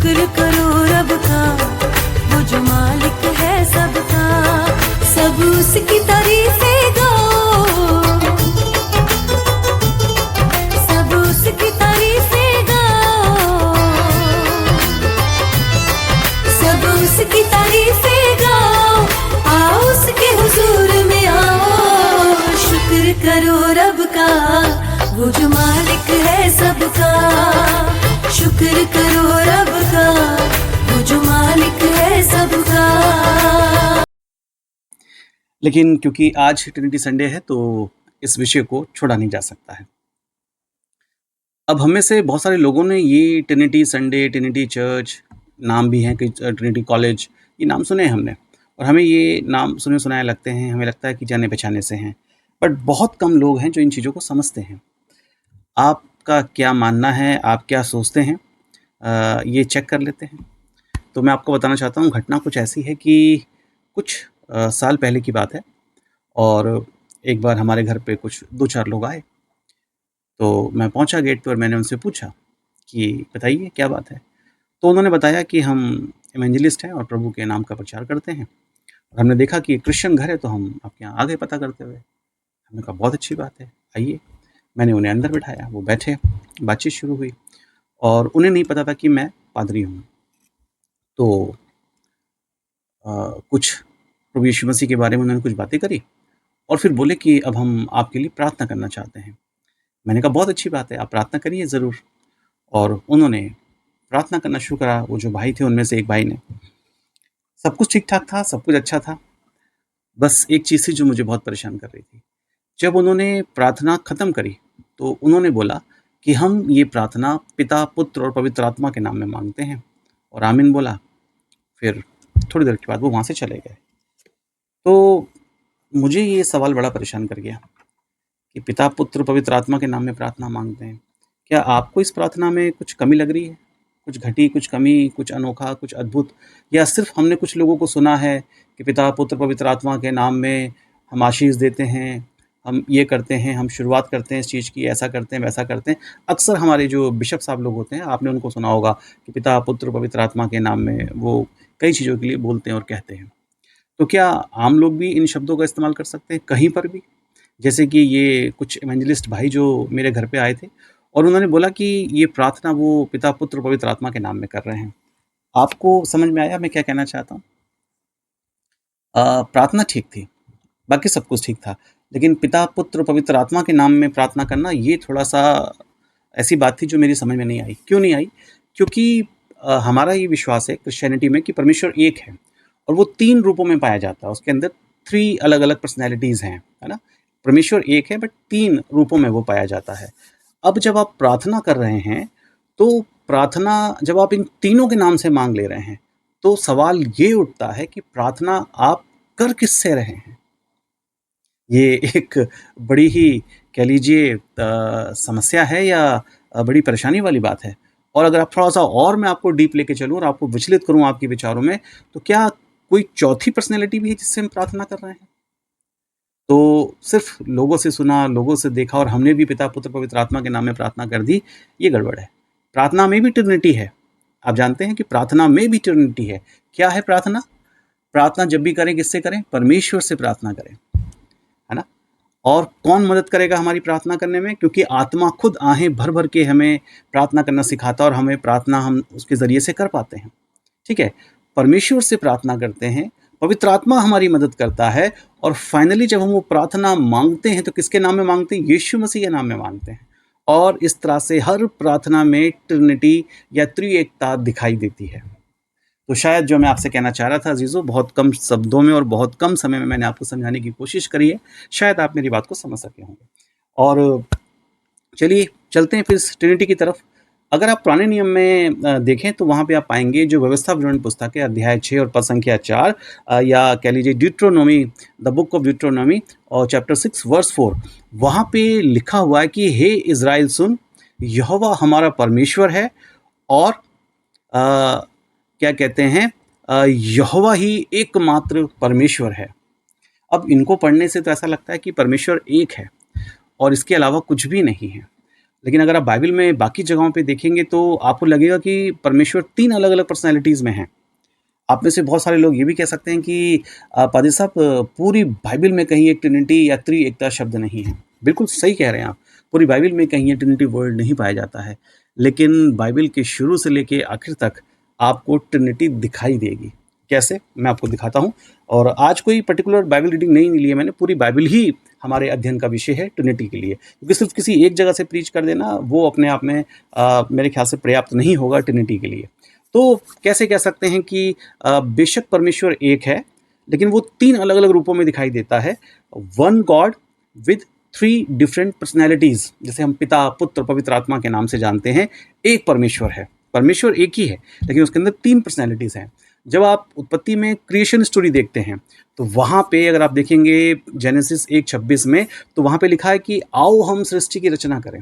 शुक्र करो रब का, वो जो मालिक है सबका, सब उसकी तारीफें गाओ, सब उसकी तारीफें गाओ, सब उसकी तारीफें गाओ, आओ उसके हुजूर में आओ। शुक्र करो रब का, वो जो मालिक है सबका, शुक्र करो रब का, वो जो मालिक है सबका। लेकिन क्योंकि आज ट्रिनिटी संडे है तो इस विषय को छोड़ा नहीं जा सकता है। अब हम में से बहुत सारे लोगों ने ये ट्रिनिटी संडे, ट्रिनिटी चर्च, नाम भी हैं कि ट्रिनिटी कॉलेज, ये नाम सुने हैं हमने, और हमें ये नाम सुने सुनाए लगते हैं, हमें लगता है कि जाने पहचाने से हैं, बट बहुत कम लोग हैं जो इन चीज़ों को समझते हैं। आपका क्या मानना है, आप क्या सोचते हैं, ये चेक कर लेते हैं। तो मैं आपको बताना चाहता हूँ, घटना कुछ ऐसी है कि कुछ साल पहले की बात है, और एक बार हमारे घर पे कुछ 2-4 लोग आए। तो मैं पहुंचा गेट पे और मैंने उनसे पूछा कि बताइए क्या बात है। तो उन्होंने बताया कि हम इवेंजलिस्ट हैं और प्रभु के नाम का प्रचार करते हैं, और हमने देखा कि क्रिश्चियन घर है तो हम आपके यहाँ आ गए पता करते हुए। हमने कहा बहुत अच्छी बात है, आइए। मैंने उन्हें अंदर बिठाया, वो बैठे, बातचीत शुरू हुई, और उन्हें नहीं पता था कि मैं पादरी हूँ। तो कुछ प्रभु यीशु मसीह के बारे में उन्होंने कुछ बातें करी, और फिर बोले कि अब हम आपके लिए प्रार्थना करना चाहते हैं। मैंने कहा बहुत अच्छी बात है, आप प्रार्थना करिए ज़रूर। और उन्होंने प्रार्थना करना शुरू करा। वो जो भाई थे उनमें से एक भाई ने, सब कुछ ठीक ठाक था, सब कुछ अच्छा था, बस एक चीज़ थी जो मुझे बहुत परेशान कर रही थी। जब उन्होंने प्रार्थना ख़त्म करी तो उन्होंने बोला कि हम ये प्रार्थना पिता, पुत्र और पवित्र आत्मा के नाम में मांगते हैं, और आमीन बोला। फिर थोड़ी देर के बाद वो वहाँ से चले गए। तो मुझे ये सवाल बड़ा परेशान कर गया कि पिता, पुत्र, पवित्र आत्मा के नाम में प्रार्थना मांगते हैं। क्या आपको इस प्रार्थना में कुछ कमी लग रही है? कुछ घटी, कुछ कमी, कुछ अनोखा, कुछ अद्भुत, या सिर्फ हमने कुछ लोगों को सुना है कि पिता, पुत्र, पवित्र आत्मा के नाम में हम आशीष देते हैं, हम ये करते हैं, हम शुरुआत करते हैं इस चीज़ की, ऐसा करते हैं, वैसा करते हैं। अक्सर हमारे जो बिशप साहब लोग होते हैं, आपने उनको सुना होगा कि पिता, पुत्र, पवित्र आत्मा के नाम में वो कई चीज़ों के लिए बोलते हैं और कहते हैं। तो क्या आम लोग भी इन शब्दों का इस्तेमाल कर सकते हैं कहीं पर भी? जैसे कि ये कुछ इवेंजलिस्ट भाई जो मेरे घर पे आए थे, और उन्होंने बोला कि ये प्रार्थना वो पिता, पुत्र, पवित्र आत्मा के नाम में कर रहे हैं। आपको समझ में आया मैं क्या कहना चाहता हूँ? प्रार्थना ठीक थी, बाकी सब कुछ ठीक था, लेकिन पिता, पुत्र, पवित्र आत्मा के नाम में प्रार्थना करना, ये थोड़ा-सा ऐसी बात थी जो मेरी समझ में नहीं आई। क्यों नहीं आई? क्योंकि हमारा ये विश्वास है क्रिश्चियनिटी में कि परमेश्वर एक है, और वो 3 रूपों में पाया जाता है। उसके अंदर 3 अलग-अलग पर्सनैलिटीज़ हैं, है ना? परमेश्वर एक है, बट 3 रूपों में वो पाया जाता है। अब जब आप प्रार्थना कर रहे हैं, तो प्रार्थना जब आप इन तीनों के नाम से मांग ले रहे हैं, तो सवाल ये उठता है कि प्रार्थना आप कर किससे रहे हैं? ये एक बड़ी ही कह लीजिए समस्या है, या बड़ी परेशानी वाली बात है। और अगर आप थोड़ा-सा और मैं आपको डीप लेके चलूँ और आपको विचलित करूँ आपके विचारों में, तो क्या कोई चौथी पर्सनैलिटी भी है जिससे हम प्रार्थना कर रहे हैं? तो सिर्फ लोगों से सुना, लोगों से देखा और हमने भी पिता, पुत्र, पवित्र आत्मा के नाम में प्रार्थना कर दी, ये गड़बड़ है। प्रार्थना में भी ट्रिनिटी है। आप जानते हैं कि प्रार्थना में भी ट्रिनिटी है। क्या है प्रार्थना? प्रार्थना जब भी करें किससे करें? परमेश्वर से प्रार्थना करें, है ना? और कौन मदद करेगा हमारी प्रार्थना करने में? क्योंकि आत्मा खुद आहें भर-भर के हमें प्रार्थना करना सिखाता है, और हमें प्रार्थना हम उसके ज़रिए से कर पाते हैं। ठीक है? परमेश्वर से प्रार्थना करते हैं, पवित्र आत्मा हमारी मदद करता है, और फाइनली जब हम वो प्रार्थना मांगते हैं तो किसके नाम में मांगते हैं? यीशु मसीह के नाम में मांगते हैं। और इस तरह से हर प्रार्थना में ट्रिनिटी या त्रिएकता दिखाई देती है। तो शायद जो मैं आपसे कहना चाह रहा था अजीज़ों, बहुत कम शब्दों में और बहुत कम समय में मैंने आपको समझाने की कोशिश करी है। शायद आप मेरी बात को समझ सके होंगे। और चलिए चलते हैं फिर ट्रिनिटी की तरफ। अगर आप पुराने नियम में देखें तो वहाँ पे आप पाएंगे जो व्यवस्था विवरण पुस्तक है, अध्याय 6 और पद संख्या 4, या कह लीजिए Deuteronomy, the book of Deuteronomy और चैप्टर 6 वर्स 4, वहाँ पे लिखा हुआ है कि हे इज़राइल सुन, यहोवा हमारा परमेश्वर है, और क्या कहते हैं, यहोवा ही एकमात्र परमेश्वर है। अब इनको पढ़ने से तो ऐसा लगता है कि परमेश्वर एक है और इसके अलावा कुछ भी नहीं है। लेकिन अगर आप बाइबल में बाकी जगहों पे देखेंगे तो आपको लगेगा कि परमेश्वर 3 अलग-अलग पर्सनैलिटीज़ में हैं। आप में से बहुत सारे लोग ये भी कह सकते हैं कि पादरी साहब पूरी बाइबल में कहीं एक ट्रिनिटी या त्रिएकता शब्द नहीं है। बिल्कुल सही कह रहे हैं आप। पूरी बाइबल में कहीं ये ट्रिनिटी वर्ड नहीं पाया जाता है। लेकिन बाइबल के शुरू से लेके आखिर तक आपको ट्रिनिटी दिखाई देगी। कैसे? मैं आपको दिखाता हूँ। और आज कोई पर्टिकुलर बाइबल रीडिंग नहीं ली है मैंने, पूरी बाइबल ही हमारे अध्ययन का विषय है ट्रिनिटी के लिए। क्योंकि सिर्फ किसी एक जगह से प्रीच कर देना वो अपने आप में मेरे ख्याल से पर्याप्त नहीं होगा ट्रिनिटी के लिए। तो कैसे कह सकते हैं कि बेशक परमेश्वर एक है, लेकिन वो 3 अलग-अलग रूपों में दिखाई देता है। One God with 3 different personalities, जिसे हम पिता, पुत्र, पवित्र आत्मा के नाम से जानते हैं। एक परमेश्वर है, परमेश्वर एक ही है, लेकिन उसके अंदर 3 पर्सनैलिटीज़ हैं। जब आप उत्पत्ति में क्रिएशन स्टोरी देखते हैं, तो वहाँ पे अगर आप देखेंगे जेनेसिस 1:26 में, तो वहाँ पे लिखा है कि आओ हम सृष्टि की रचना करें।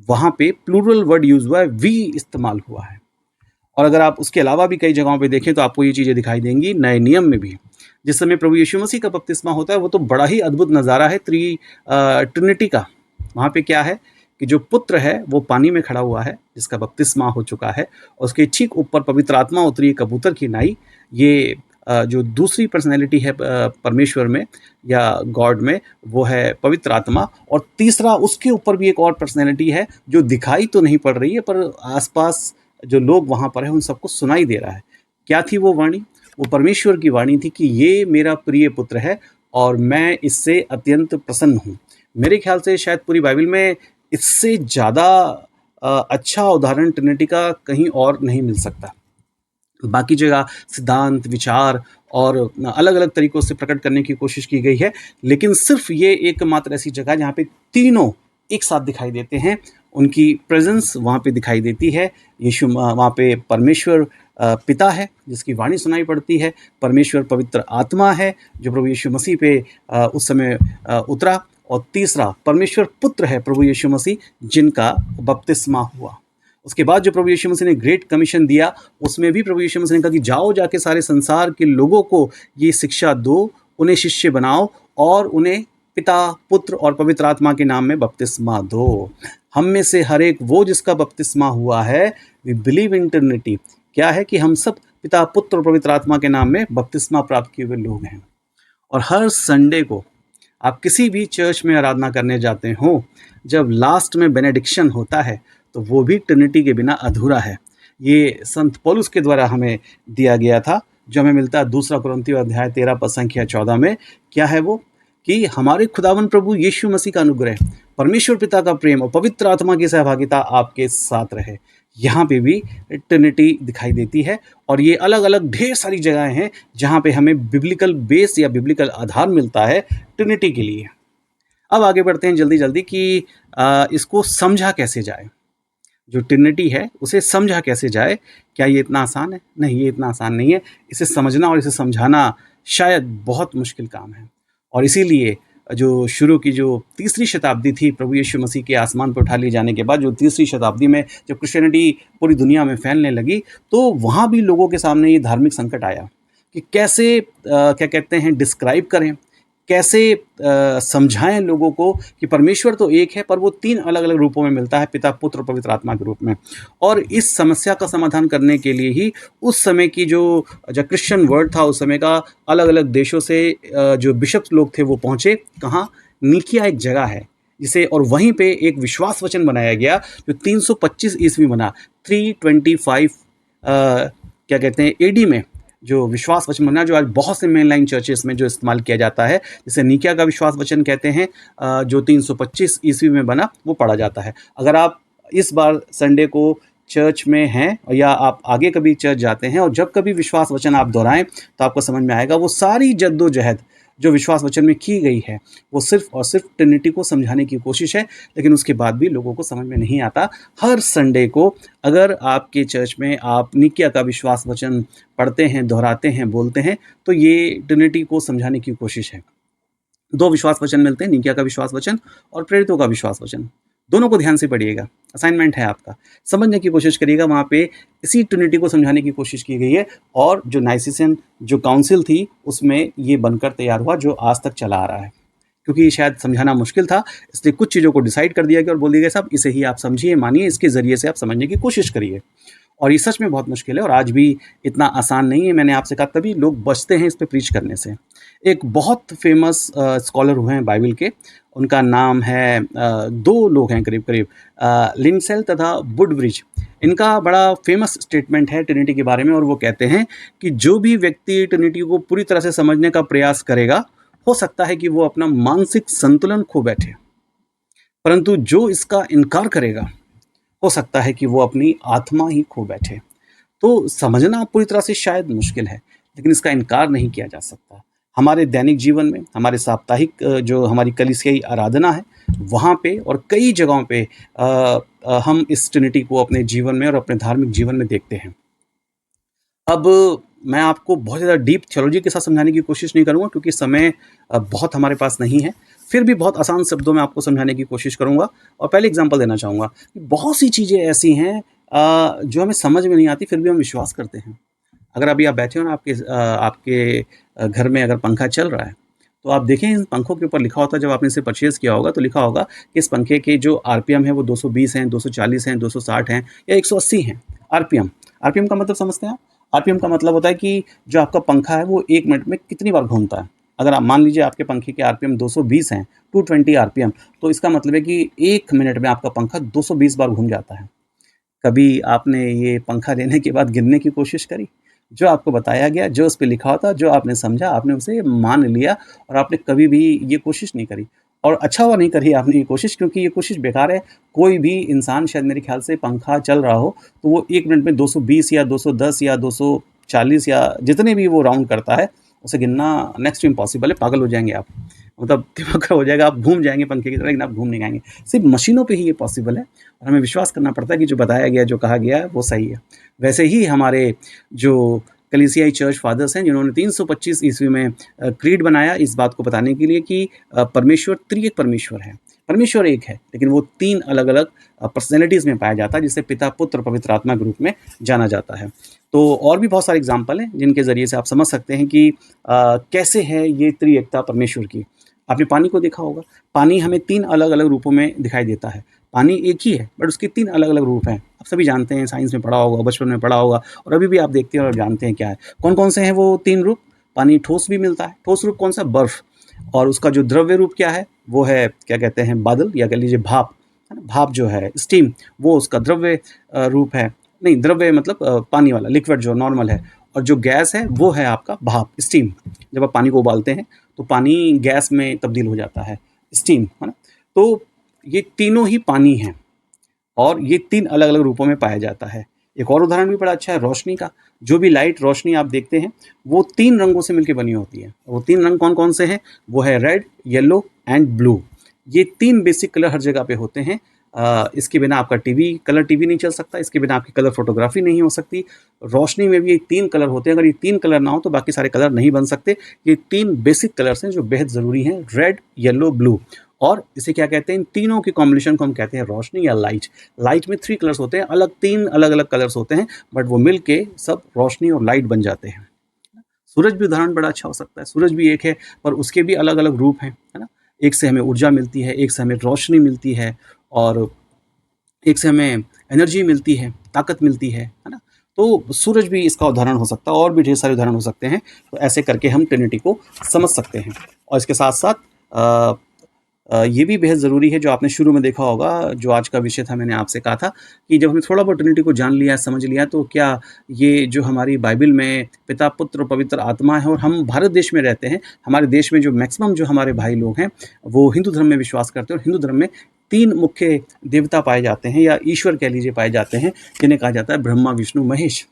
वहाँ पे प्लूरल वर्ड यूज़ हुआ है, वी इस्तेमाल हुआ है। और अगर आप उसके अलावा भी कई जगहों पे देखें तो आपको ये चीज़ें दिखाई देंगी नए नियम में भी। जिस समय प्रभु यीशु मसीह का बपतिस्मा होता है, वो तो बड़ा ही अद्भुत नज़ारा है ट्रिनिटी का। वहाँ पे क्या है कि जो पुत्र है वो पानी में खड़ा हुआ है, जिसका बपतिस्मा हो चुका है, और उसके ठीक ऊपर पवित्र आत्मा उतरी है कबूतर की नाई। ये जो दूसरी पर्सनैलिटी है परमेश्वर में या गॉड में, वो है पवित्र आत्मा। और तीसरा उसके ऊपर भी एक और पर्सनैलिटी है जो दिखाई तो नहीं पड़ रही है, पर आसपास जो लोग वहाँ पर हैं उन सबको सुनाई दे रहा है। क्या थी वो वाणी? वो परमेश्वर की वाणी थी कि ये मेरा प्रिय पुत्र है और मैं इससे अत्यंत प्रसन्न हूँ। मेरे ख्याल से शायद पूरी बाइबल में इससे ज़्यादा अच्छा उदाहरण ट्रिनिटी का कहीं और नहीं मिल सकता। बाकी जगह सिद्धांत, विचार और अलग अलग तरीक़ों से प्रकट करने की कोशिश की गई है, लेकिन सिर्फ ये एकमात्र ऐसी जगह जहाँ पे तीनों एक साथ दिखाई देते हैं। उनकी प्रेजेंस वहाँ पे दिखाई देती है। यीशु वहाँ पे परमेश्वर पिता है जिसकी वाणी सुनाई पड़ती है, परमेश्वर पवित्र आत्मा है जो प्रभु यीशु मसीह पे उस समय उतरा, और तीसरा परमेश्वर पुत्र है प्रभु यीशु मसीह जिनका बपतिस्मा हुआ। उसके बाद जो प्रभु यीशु मसीह ने ग्रेट कमीशन दिया, उसमें भी प्रभु यीशु मसीह ने कहा कि जाओ जाके सारे संसार के लोगों को ये शिक्षा दो, उन्हें शिष्य बनाओ और उन्हें पिता, पुत्र और पवित्र आत्मा के नाम में बपतिस्मा दो। हम में से हर एक वो जिसका बपतिस्मा हुआ है, वी बिलीव इन ट्रिनिटी। क्या है कि हम सब पिता, पुत्र और पवित्र आत्मा के नाम में बपतिस्मा प्राप्त किए हुए लोग हैं। और हर संडे को आप किसी भी चर्च में आराधना करने जाते हो, जब लास्ट में बेनेडिक्शन होता है तो वो भी ट्रिनिटी के बिना अधूरा है। ये संत पौलुस के द्वारा हमें दिया गया था, जो हमें मिलता है 2 कुरिन्थियों अध्याय 13 पद संख्या 14 में। क्या है वो? कि हमारे खुदावन प्रभु यीशु मसीह का अनुग्रह, परमेश्वर पिता का प्रेम और पवित्र आत्मा की सहभागिता आपके साथ रहे। यहाँ पे भी ट्रिनिटी दिखाई देती है, और ये अलग अलग ढेर सारी जगहें हैं जहाँ पे हमें बिब्लिकल बेस या बिब्लिकल आधार मिलता है ट्रिनिटी के लिए। अब आगे बढ़ते हैं जल्दी जल्दी कि इसको समझा कैसे जाए। जो ट्रिनिटी है उसे समझा कैसे जाए? क्या ये इतना आसान है? नहीं, ये इतना आसान नहीं है। इसे समझना और इसे समझाना शायद बहुत मुश्किल काम है। और इसीलिए जो शुरू की जो तीसरी शताब्दी थी प्रभु यीशु मसीह के आसमान पर उठा लिए जाने के बाद, जो तीसरी शताब्दी में जब क्रिश्चियनिटी पूरी दुनिया में फैलने लगी, तो वहाँ भी लोगों के सामने ये धार्मिक संकट आया कि कैसे क्या कहते हैं डिस्क्राइब करें, कैसे समझाएं लोगों को कि परमेश्वर तो एक है पर वो 3 अलग अलग रूपों में मिलता है, पिता, पुत्र और पवित्र आत्मा के रूप में। और इस समस्या का समाधान करने के लिए ही उस समय की जो क्रिश्चियन वर्ल्ड था, उस समय का अलग अलग देशों से जो बिशप्स लोग थे वो पहुँचे। कहाँ? निकिया एक जगह है जिसे, और वहीं पे एक विश्वास वचन बनाया गया जो 325 ईस्वी बना। 325 क्या कहते हैं एडी में जो विश्वास वचन बना, जो आज बहुत से मेनलाइन चर्चेस में जो इस्तेमाल किया जाता है, जिसे निकिया का विश्वास वचन कहते हैं, जो 325 ईस्वी में बना, वो पढ़ा जाता है। अगर आप इस बार संडे को चर्च में हैं या आप आगे कभी चर्च जाते हैं और जब कभी विश्वास वचन आप दोहराएं, तो आपको समझ में आएगा वो सारी जद्दोजहद जो विश्वास वचन में की गई है वो सिर्फ और सिर्फ ट्रिनिटी को समझाने की कोशिश है। लेकिन उसके बाद भी लोगों को समझ में नहीं आता। हर संडे को अगर आपके चर्च में आप निकिया का विश्वास वचन पढ़ते हैं, दोहराते हैं, बोलते हैं, तो ये ट्रिनिटी को समझाने की कोशिश है। 2 विश्वास वचन मिलते हैं, निकिया का विश्वास वचन और प्रेरितों का विश्वास वचन। दोनों को ध्यान से पढ़िएगा, असाइनमेंट है आपका, समझने की कोशिश करिएगा। वहाँ पे इसी ट्रिनिटी को समझाने की कोशिश की गई है, और जो नाइसिसियन जो काउंसिल थी उसमें ये बनकर तैयार हुआ जो आज तक चला आ रहा है। क्योंकि शायद समझाना मुश्किल था, इसलिए कुछ चीज़ों को डिसाइड कर दिया गया और बोल दिया गया साहब इसे ही आप समझिए, मानिए, इसके ज़रिए से आप समझने की कोशिश करिए। और ये सच में बहुत मुश्किल है और आज भी इतना आसान नहीं है। मैंने आपसे कहा तभी लोग बचते हैं इस पे प्रीच करने से। एक बहुत फेमस स्कॉलर हुए हैं बाइबल के, उनका नाम है 2 लोग हैं करीब-करीब, लिंडसेल तथा वुडब्रिज। इनका बड़ा फेमस स्टेटमेंट है ट्रिनिटी के बारे में और वो कहते हैं कि जो भी व्यक्ति ट्रिनिटी को पूरी तरह से समझने का प्रयास करेगा, हो सकता है कि वो अपना मानसिक संतुलन खो बैठे। परंतु जो इसका इनकार करेगा, हो सकता है कि वो अपनी आत्मा ही खो बैठे। तो समझना पूरी तरह से शायद मुश्किल है, लेकिन इसका इनकार नहीं किया जा सकता। हमारे दैनिक जीवन में, हमारे साप्ताहिक जो हमारी कलीसियाई आराधना है, वहाँ पे और कई जगहों पे हम इस ट्रिनिटी को अपने जीवन में और अपने धार्मिक जीवन में देखते हैं। अब मैं आपको बहुत ज़्यादा डीप थियोलॉजी के साथ समझाने की कोशिश नहीं करूँगा क्योंकि समय बहुत हमारे पास नहीं है। फिर भी बहुत आसान शब्दों में आपको समझाने की कोशिश करूँगा और पहले एग्जांपल देना चाहूँगा कि बहुत सी चीज़ें ऐसी हैं जो हमें समझ में नहीं आती फिर भी हम विश्वास करते हैं। अगर अभी आप बैठे हो ना आपके घर में अगर पंखा चल रहा है, तो आप देखें इन पंखों के ऊपर लिखा होता है, जब आपने इसे परचेज़ किया होगा तो लिखा होगा कि इस पंखे के जो आरपीएम है वो 220 हैं, 240 हैं, 260 हैं या 180 हैं। आरपीएम, आरपीएम का मतलब समझते हैं आप? आरपीएम का मतलब होता है कि जो आपका पंखा है वो 1 मिनट में कितनी बार घूमता है। अगर आप मान लीजिए आपके पंखे के आरपीएम 220 हैं, 220 आरपीएम, तो इसका मतलब है कि 1 मिनट में आपका पंखा 220 बार घूम जाता है। कभी आपने ये पंखा लेने के बाद गिनने की कोशिश करी? जो आपको बताया गया, जो उस पे लिखा होता, जो आपने समझा, आपने उसे मान लिया और आपने कभी भी ये कोशिश नहीं करी। और अच्छा हुआ नहीं करी आपने ये कोशिश, क्योंकि ये कोशिश बेकार है। कोई भी इंसान शायद मेरे ख्याल से पंखा चल रहा हो, तो वो 1 मिनट में 220 या 210 या 240 या जितने भी वो राउंड करता है, उसे गिनना नेक्स्ट टू इम्पॉसिबल है, पागल हो जाएँगे आप। मतलब दिमाग खराब हो जाएगा, आप घूम जाएँगे पंखे की तरह, लेकिन आप घूम नहीं पाएँगे। सिर्फ़ मशीनों पे ही ये पॉसिबल है और हमें विश्वास करना पड़ता है कि जो बताया गया है, जो कहा गया है, वो सही है। वैसे ही हमारे जो कलीसियाई चर्च फादर्स हैं, जिन्होंने 325 ईस्वी में क्रीड बनाया इस बात को बताने के लिए कि परमेश्वर त्रिएक परमेश्वर है। परमेश्वर एक है, लेकिन वो 3 अलग-अलग पर्सनैलिटीज़ में पाया जाता है, जिसे पिता, पुत्र, पवित्र आत्मा के रूप में जाना जाता है। तो और भी बहुत सारे एग्ज़ाम्पल हैं, जिनके ज़रिए से आप समझ सकते हैं कि कैसे है ये त्रिएकता परमेश्वर की। आपने पानी को देखा होगा, पानी हमें 3 अलग-अलग रूपों में दिखाई देता है। पानी एक ही है, बट उसके 3 अलग-अलग रूप हैं। आप सभी जानते हैं, साइंस में पढ़ा होगा, बचपन में पढ़ा होगा और अभी भी आप देखते हैं और जानते हैं क्या है। कौन-कौन से हैं वो 3 रूप? पानी ठोस भी मिलता है। ठोस रूप कौन-सा? बर्फ़। और उसका जो द्रव्य रूप क्या है? वो है, क्या कहते हैं, बादल या कह लीजिए भाप, है ना? भाप जो है, स्टीम, वो उसका द्रव्य रूप है। नहीं, द्रव्य मतलब पानी वाला, लिक्विड जो नॉर्मल है। और जो गैस है, वो है आपका भाप, स्टीम। जब आप पानी को उबालते हैं, तो पानी गैस में तब्दील हो जाता है, स्टीम, है ना? तो ये तीनों ही पानी हैं और ये 3 अलग-अलग रूपों में पाया जाता है। एक और उदाहरण भी बड़ा अच्छा है रोशनी का। जो भी लाइट, रोशनी आप देखते हैं, वो 3 रंगों से मिलके बनी होती है। वो 3 रंग कौन-कौन से हैं? वो है रेड, येलो एंड ब्लू। ये 3 बेसिक कलर हर जगह पे होते हैं। इसके बिना आपका कलर टीवी नहीं चल सकता, इसके बिना आपकी कलर फ़ोटोग्राफ़ी नहीं हो सकती। रोशनी में भी ये 3 कलर होते हैं, अगर ये 3 कलर ना हो तो बाकी सारे कलर नहीं बन सकते। ये 3 बेसिक कलर्स हैं जो बेहद ज़रूरी हैं, रेड, येलो, ब्लू। और इसे क्या कहते हैं? इन तीनों की कॉम्बिनेशन को हम कहते हैं रोशनी या लाइट। लाइट में 3 कलर्स होते हैं, 3 अलग-अलग कलर्स होते हैं, बट वो मिल के सब रोशनी और लाइट बन जाते हैं। सूरज भी उदाहरण बड़ा अच्छा हो सकता है। सूरज भी एक है, पर उसके भी अलग-अलग रूप हैं, है ना? एक से हमें ऊर्जा मिलती है, एक से हमें रोशनी मिलती है और एक से हमें एनर्जी मिलती है, ताकत मिलती है ना? तो सूरज भी इसका उदाहरण हो सकता है और भी ढेर सारे उदाहरण हो सकते हैं। तो ऐसे करके हम ट्रिनिटी को समझ सकते हैं। और इसके साथ-साथ ये भी बेहद ज़रूरी है, जो आपने शुरू में देखा होगा, जो आज का विषय था, मैंने आपसे कहा था कि जब हमने थोड़ा बहुत ट्रिनिटी को जान लिया, समझ लिया, तो क्या ये जो हमारी बाइबल में पिता, पुत्र, पवित्र आत्मा है और हम भारत देश में रहते हैं, हमारे देश में जो मैक्सिमम जो हमारे भाई लोग हैं, वो हिंदू धर्म में विश्वास करते हैं और हिंदू धर्म में 3 मुख्य देवता पाए जाते हैं या ईश्वर कह लीजिए पाए जाते हैं, जिन्हें कहा जाता है ब्रह्मा, विष्णु, महेश।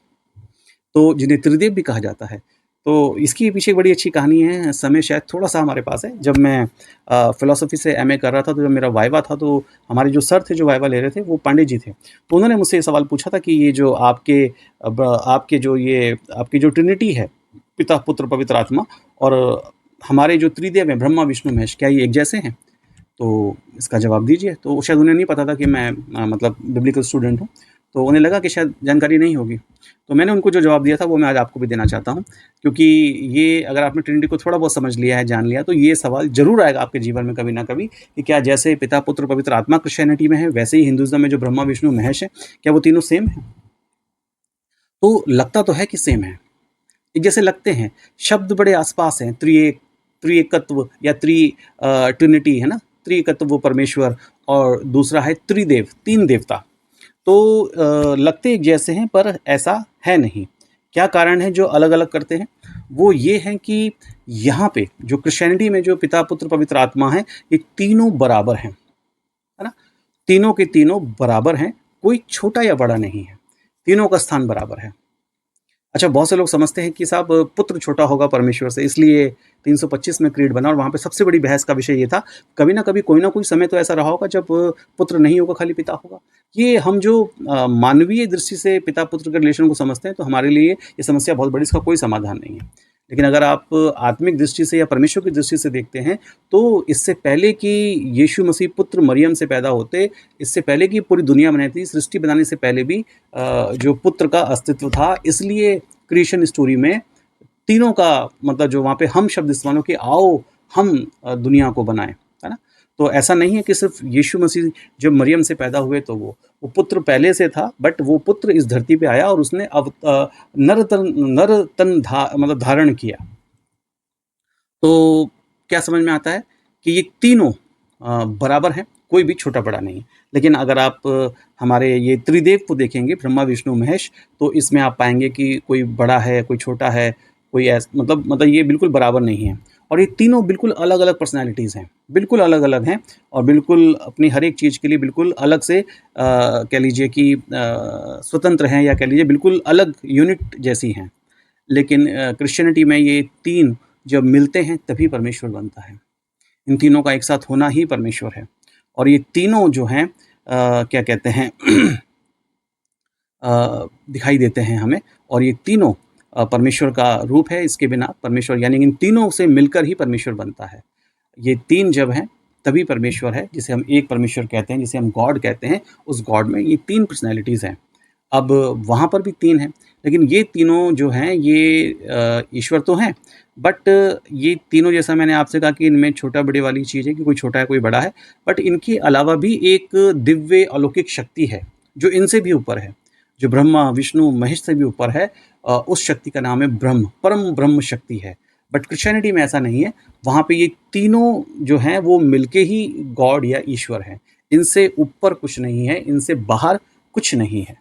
तो जिन्हें त्रिदेव भी कहा जाता है। तो इसकी पीछे एक बड़ी अच्छी कहानी है। समय शायद थोड़ा-सा हमारे पास है। जब मैं फ़िलॉसफ़ी से एमए कर रहा था, तो जब मेरा वाइवा था, तो हमारे जो सर थे, जो वाइवा ले रहे थे, वो पांडे जी थे। तो उन्होंने मुझसे ये सवाल पूछा था कि ये जो आपकी जो ट्रिनिटी है, पिता, पुत्र, पवित्र आत्मा, और हमारे जो त्रिदेव हैं, ब्रह्मा, विष्णु, महेश, क्या ये एक जैसे हैं? तो इसका जवाब दीजिए। तो शायद उन्हें नहीं पता था कि मैं मतलब बिब्लिकल स्टूडेंट हूँ। तो उन्हें लगा कि शायद जानकारी नहीं होगी। तो मैंने उनको जो जवाब दिया था वो मैं आज आपको भी देना चाहता हूँ, क्योंकि ये अगर आपने ट्रिनिटी को थोड़ा बहुत समझ लिया है, जान लिया, तो ये सवाल ज़रूर आएगा आपके जीवन में कभी ना कभी कि क्या जैसे पिता, पुत्र, पवित्र आत्मा क्रिश्चियनिटी में है, वैसे ही हिंदुइज़्म में जो ब्रह्मा, विष्णु, महेश है, क्या वो तीनों सेम हैं? तो लगता तो है कि सेम है। एक जैसे लगते हैं, शब्द बड़े आस-पास हैं, त्रिएकत्व या ट्रिनिटी है ना? त्रिएकत्व वो परमेश्वर, और दूसरा है त्रिदेव, 3 देवता। तो लगते एक जैसे हैं पर ऐसा है नहीं। क्या कारण है जो अलग-अलग करते हैं? वो ये हैं कि यहाँ पे जो क्रिश्चियनिटी में जो पिता, पुत्र, पवित्र आत्मा है, ये तीनों बराबर हैं, है ना? तीनों के तीनों बराबर हैं, कोई छोटा या बड़ा नहीं है, तीनों का स्थान बराबर है। अच्छा, बहुत से लोग समझते हैं कि साहब पुत्र छोटा होगा परमेश्वर से, इसलिए 325 में क्रीड बना, और वहाँ पे सबसे बड़ी बहस का विषय ये था, कभी ना कभी कोई ना कोई समय तो ऐसा रहा होगा जब पुत्र नहीं होगा, खाली पिता होगा। ये हम जो मानवीय दृष्टि से पिता पुत्र के रिलेशन को समझते हैं, तो हमारे लिए ये समस्या बहुत बड़ी, इसका कोई समाधान नहीं है। लेकिन अगर आप आत्मिक दृष्टि से या परमेश्वर की दृष्टि से देखते हैं, तो इससे पहले कि यीशु मसीह पुत्र मरियम से पैदा होते, इससे पहले कि पूरी दुनिया बनाई थी, सृष्टि बनाने से पहले भी जो पुत्र का अस्तित्व था, इसलिए क्रिएशन स्टोरी में तीनों का मतलब जो वहाँ पे हम शब्द इस्तेमाल हो कि आओ हम दुनिया को बनाएं, है ना? तो ऐसा नहीं है कि सिर्फ यीशु मसीह जब मरियम से पैदा हुए तो वो पुत्र पहले से था, बट वो पुत्र इस धरती पे आया और उसने मतलब धारण किया। तो क्या समझ में आता है कि ये तीनों बराबर हैं, कोई भी छोटा बड़ा नहीं है। लेकिन अगर आप हमारे ये त्रिदेव को देखेंगे, ब्रह्मा, विष्णु, महेश, तो इसमें आप पाएंगे कि कोई बड़ा है, कोई छोटा है, कोई मतलब ये बिल्कुल बराबर नहीं है। और ये तीनों बिल्कुल अलग अलग पर्सनैलिटीज़ हैं, बिल्कुल अलग अलग हैं, और बिल्कुल अपनी हर एक चीज़ के लिए बिल्कुल अलग से कह लीजिए कि स्वतंत्र हैं, या कह लीजिए बिल्कुल अलग यूनिट जैसी हैं। लेकिन क्रिश्चियनिटी में ये तीन जब मिलते हैं तभी परमेश्वर बनता है। इन तीनों का एक साथ होना ही परमेश्वर है। और ये तीनों जो हैं क्या कहते हैं दिखाई देते हैं हमें, और ये तीनों परमेश्वर का रूप है। इसके बिना परमेश्वर, यानी इन तीनों से मिलकर ही परमेश्वर बनता है। ये तीन जब हैं तभी परमेश्वर है, जिसे हम एक परमेश्वर कहते हैं, जिसे हम गॉड कहते हैं। उस गॉड में ये तीन पर्सनैलिटीज़ हैं। अब वहाँ पर भी तीन हैं, लेकिन ये तीनों जो हैं ये ईश्वर तो हैं, बट ये तीनों, जैसा मैंने आपसे कहा कि इनमें छोटा बड़े वाली चीज़ है कि कोई छोटा है कोई बड़ा है, बट इनके अलावा भी एक दिव्य अलौकिक शक्ति है जो इनसे भी ऊपर है, जो ब्रह्मा, विष्णु, महेश से भी ऊपर है। उस शक्ति का नाम है ब्रह्म, परम ब्रह्म शक्ति है। बट क्रिश्चियनिटी में ऐसा नहीं है, वहाँ पे ये तीनों जो हैं वो मिलके ही गॉड या ईश्वर हैं। इनसे ऊपर कुछ नहीं है, इनसे बाहर कुछ नहीं है।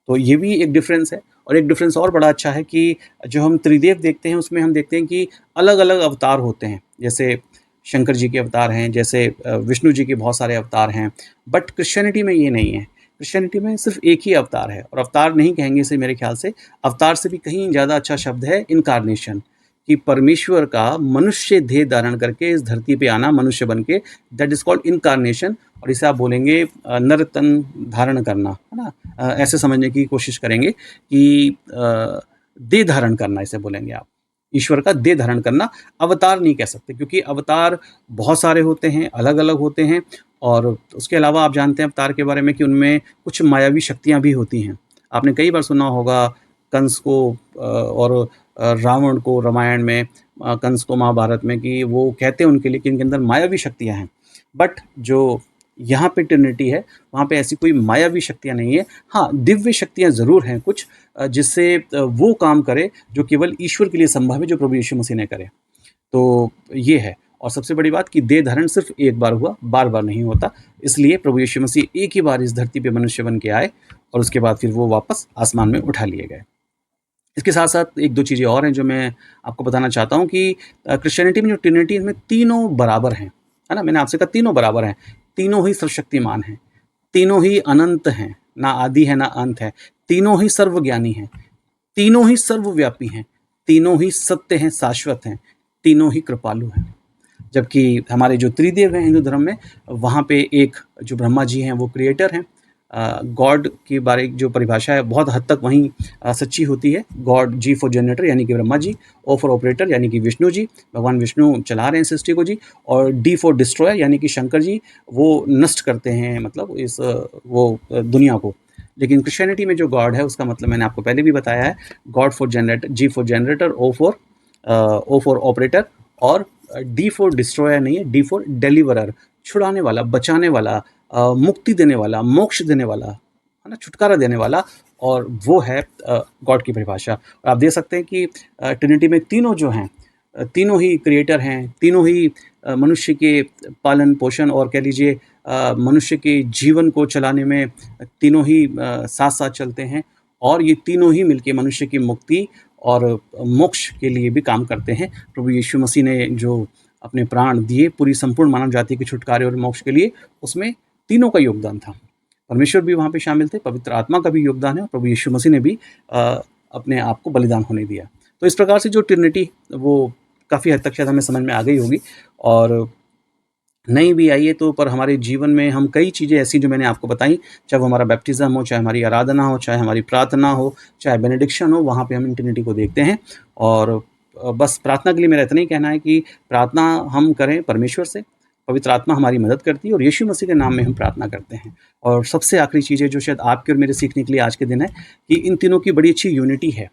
तो ये भी एक डिफरेंस है। और एक डिफरेंस और बड़ा अच्छा है कि जो हम त्रिदेव देखते हैं उसमें हम देखते हैं कि अलग अलग अवतार होते हैं। जैसे शंकर जी के अवतार हैं, जैसे विष्णु जी के बहुत सारे अवतार हैं, बट क्रिश्चियनिटी में ये नहीं है। क्रिश्चियनिटी में सिर्फ एक ही अवतार है, और अवतार नहीं कहेंगे इसे मेरे ख्याल से, अवतार से भी कहीं ज़्यादा अच्छा शब्द है इनकारनेशन, कि परमेश्वर का मनुष्य देह धारण करके इस धरती पे आना, मनुष्य बन के, दैट इज़ कॉल्ड इनकारनेशन। और इसे आप बोलेंगे नर तन धारण करना, है ना? ऐसे समझने की कोशिश करेंगे कि देह धारण करना, इसे बोलेंगे आप, ईश्वर का देह धारण करना। अवतार नहीं कह सकते, क्योंकि अवतार बहुत सारे होते हैं, अलग अलग होते हैं। और उसके अलावा आप जानते हैं अवतार के बारे में कि उनमें कुछ मायावी शक्तियाँ भी होती हैं। आपने कई बार सुना होगा कंस को और रावण को रामायण में, कंस को महाभारत में, कि वो कहते हैं उनके लिए कि इनके अंदर मायावी शक्तियाँ हैं। बट जो यहाँ पे ट्रिनिटी है, वहाँ पे ऐसी कोई मायावी शक्तियाँ नहीं है। हाँ, दिव्य शक्तियाँ ज़रूर हैं कुछ, जिससे वो काम करे जो केवल ईश्वर के लिए संभव है, जो प्रभु यीशु मसीह ने करे। तो ये है। और सबसे बड़ी बात कि देह धारण सिर्फ एक बार हुआ, बार बार नहीं होता। इसलिए प्रभु यीशु मसीह एक ही बार इस धरती पे मनुष्य बन के आए, और उसके बाद फिर वो वापस आसमान में उठा लिए गए। इसके साथ साथ एक दो चीज़ें और हैं जो मैं आपको बताना चाहता हूँ कि क्रिश्चियनिटी में जो ट्रिनिटी, इसमें तीनों बराबर हैं, है ना? मैंने आपसे कहा तीनों बराबर हैं, तीनों ही सर्वशक्तिमान हैं, तीनों ही अनंत हैं, ना आदि है ना अंत है, तीनों ही सर्वज्ञानी हैं, तीनों ही सर्वव्यापी हैं, तीनों ही सत्य हैं, शाश्वत हैं, तीनों ही कृपालु हैं। जबकि हमारे जो त्रिदेव हैं हिंदू धर्म में, वहाँ पे एक जो ब्रह्मा जी हैं वो क्रिएटर हैं। गॉड की बारे जो परिभाषा है बहुत हद तक वहीं सच्ची होती है। गॉड, जी फॉर जनरेटर यानी कि ब्रह्मा जी, ओ फॉर ऑपरेटर यानी कि विष्णु जी, भगवान विष्णु चला रहे हैं सृष्टि को जी, और डी फॉर डिस्ट्रॉयर यानी कि शंकर जी, वो नष्ट करते हैं, मतलब इस वो दुनिया को। लेकिन क्रिश्चियनिटी में जो गॉड है उसका मतलब मैंने आपको पहले भी बताया है, God for generator, G for generator, O for operator, और डी फॉर डिस्ट्रॉयर नहीं है, डी फॉर डिलीवरर, छुड़ाने वाला, बचाने वाला, मुक्ति देने वाला, मोक्ष देने वाला, है ना, छुटकारा देने वाला, और वो है गॉड की परिभाषा। और आप देख सकते हैं कि ट्रिनिटी में तीनों जो हैं, तीनों ही क्रिएटर हैं, तीनों ही मनुष्य के पालन पोषण और कह लीजिए मनुष्य के जीवन को चलाने में तीनों ही साथ साथ चलते हैं, और ये तीनों ही मिलके मनुष्य की मुक्ति और मोक्ष के लिए भी काम करते हैं। प्रभु यीशु मसीह ने जो अपने प्राण दिए पूरी संपूर्ण मानव जाति के छुटकारे और मोक्ष के लिए, उसमें तीनों का योगदान था। परमेश्वर भी वहाँ पे शामिल थे, पवित्र आत्मा का भी योगदान है, और प्रभु यीशु मसीह ने भी अपने आप को बलिदान होने दिया। तो इस प्रकार से जो ट्रिनिटी वो काफ़ी हद तक शायद हमें समझ में आ गई होगी, और नहीं भी आई है तो पर हमारे जीवन में हम कई चीज़ें ऐसी जो मैंने आपको बताई, चाहे वो हमारा बैप्टिज़्म हो, चाहे हमारी आराधना हो, चाहे हमारी प्रार्थना हो, चाहे बेनेडिक्शन हो, वहाँ पे हम इन ट्रिनिटी को देखते हैं। और बस प्रार्थना के लिए मेरा इतना ही कहना है कि प्रार्थना हम करें परमेश्वर से, पवित्र आत्मा हमारी मदद करती है, और यीशु मसीह के नाम में हम प्रार्थना करते हैं। और सबसे आखिरी चीज़ है जो शायद आपके और मेरे सीखने के लिए आज के दिन है, कि इन तीनों की बड़ी अच्छी यूनिटी है,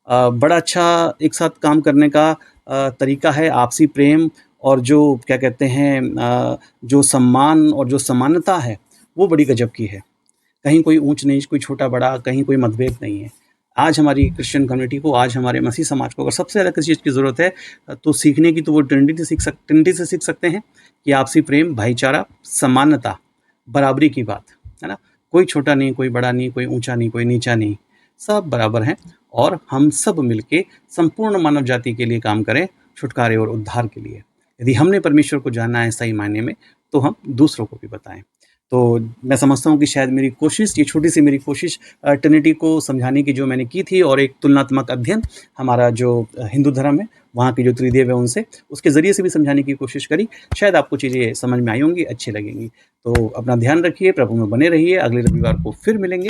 बड़ा अच्छा एक साथ काम करने का तरीका है, आपसी प्रेम, और जो क्या कहते हैं जो सम्मान और जो समानता है वो बड़ी गजब की है। कहीं कोई ऊंच नीच, कोई छोटा बड़ा, कहीं कोई मतभेद नहीं है। आज हमारी क्रिश्चियन कम्युनिटी को, आज हमारे मसीह समाज को अगर सबसे ज़्यादा किसी चीज़ की ज़रूरत है तो सीखने की, तो वो ट्रिनिटी से सीख सकते हैं कि आपसी प्रेम, भाईचारा, समानता, बराबरी की बात, है ना। कोई छोटा नहीं, कोई बड़ा नहीं, कोई ऊंचा नहीं, कोई नीचा नहीं, सब बराबर हैं, और हम सब मिलके संपूर्ण मानव जाति के लिए काम करें, छुटकारे और उद्धार के लिए। यदि हमने परमेश्वर को जानना है सही मायने में, तो हम दूसरों को भी बताएं। तो मैं समझता हूँ कि शायद मेरी कोशिश, ये छोटी सी मेरी कोशिश ट्रिनिटी को समझाने की जो मैंने की थी, और एक तुलनात्मक अध्ययन हमारा जो हिंदू धर्म है वहाँ की जो त्रिदेव है उनसे, उसके ज़रिए से भी समझाने की कोशिश करी। शायद आपको चीज़ें समझ में आई होंगी, अच्छी लगेंगी। तो अपना ध्यान रखिए, प्रभु में बने रहिए। अगले रविवार को फिर मिलेंगे।